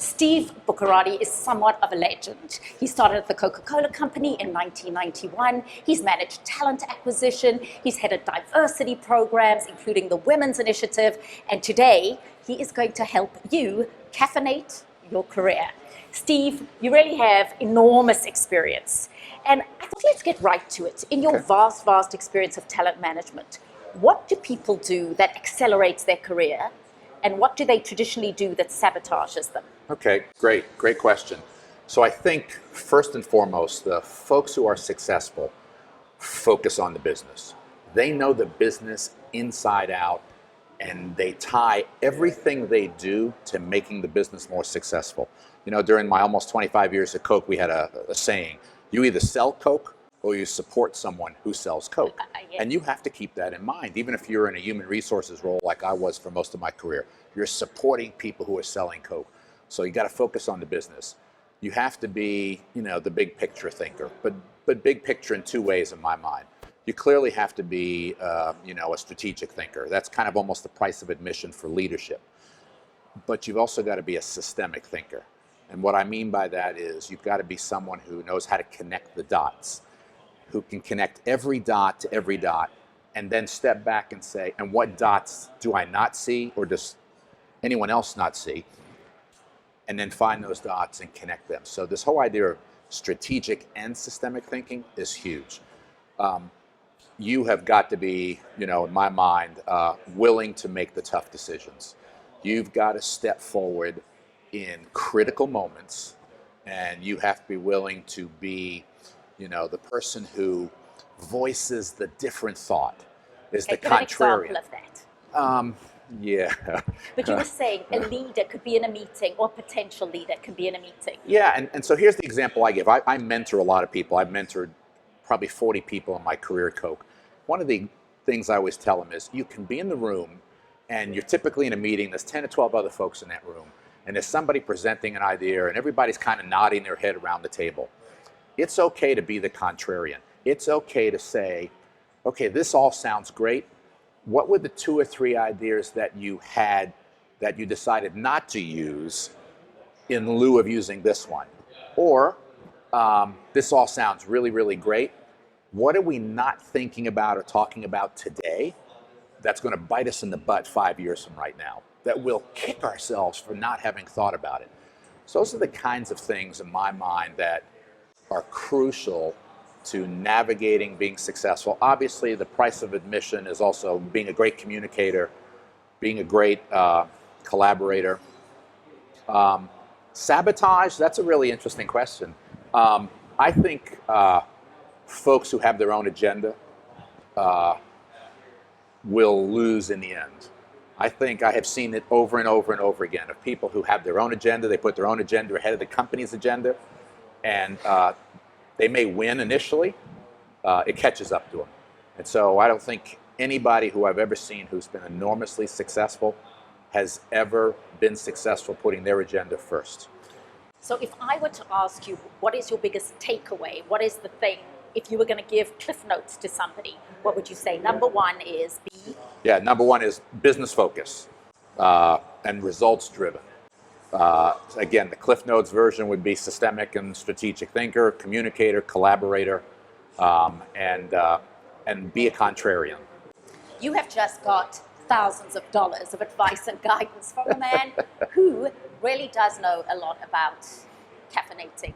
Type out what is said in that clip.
Steve Sbucheratif is somewhat of a legend. He started at the Coca-Cola Company in 1991. He's managed talent acquisition. He's headed diversity programs, including the Women's Initiative. And today, he is going to help you caffeinate your career. Steve, you really have enormous experience. And I thought let's get right to it. In your vast experience of talent management, what do people do that accelerates their career? And what do they traditionally do that sabotages them? Okay, great question. So I think first and foremost, the folks who are successful focus on the business. They know the business inside out, and they tie everything they do to making the business more successful. You know, during my almost 25 years at Coke, we had a saying, you either sell Coke or you support someone who sells Coke. Yes. And you have to keep that in mind. Even if you're in a human resources role like I was for most of my career, you're supporting people who are selling Coke. So you got to focus on the business. You have to be, you know, the big picture thinker, but big picture in two ways in my mind. You clearly have to be, you know, a strategic thinker. That's kind of almost the price of admission for leadership. But you've also got to be a systemic thinker. And what I mean by that is you've got to be someone who knows how to connect the dots, who can connect every dot to every dot, and then step back and say, and what dots do I not see, or does anyone else not see? And then find those dots and connect them. So this whole idea of strategic and systemic thinking is huge. You have got to be, you know, in my mind, willing to make the tough decisions. You've got to step forward in critical moments, and you have to be willing to be, you know, the person who voices the different thought, is the contrarian. Give an example of that. Yeah. But you were saying a leader could be in a meeting, or a potential leader could be in a meeting. Yeah, and so here's the example I give. I mentor a lot of people. I've mentored probably 40 people in my career at Coke. One of the things I always tell them is you can be in the room, and you're typically in a meeting, there's 10 to 12 other folks in that room, and there's somebody presenting an idea, and everybody's kind of nodding their head around the table. It's okay to be the contrarian. It's okay to say, okay, this all sounds great. What were the 2 or 3 ideas that you had that you decided not to use in lieu of using this one? Or this all sounds really great. What are we not thinking about or talking about today that's going to bite us in the butt 5 years from right now, that we'll kick ourselves for not having thought about it? So those are the kinds of things in my mind that are crucial to navigating being successful. Obviously, the price of admission is also being a great communicator, being a great collaborator. Sabotage, that's a really interesting question. I think folks who have their own agenda will lose in the end. I think I have seen it over and over and over again of people who have their own agenda, they put their own agenda ahead of the company's agenda, and they may win initially, it catches up to them. And so I don't think anybody who I've ever seen who's been enormously successful has ever been successful putting their agenda first. So if I were to ask you, what is your biggest takeaway? What is the thing, if you were going to give cliff notes to somebody, what would you say? Number one is be? Yeah, number one is business focus and results driven. Again, the Cliff Notes version would be systemic and strategic thinker, communicator, collaborator, and be a contrarian. You have just got thousands of dollars of advice and guidance from a man who really does know a lot about caffeinating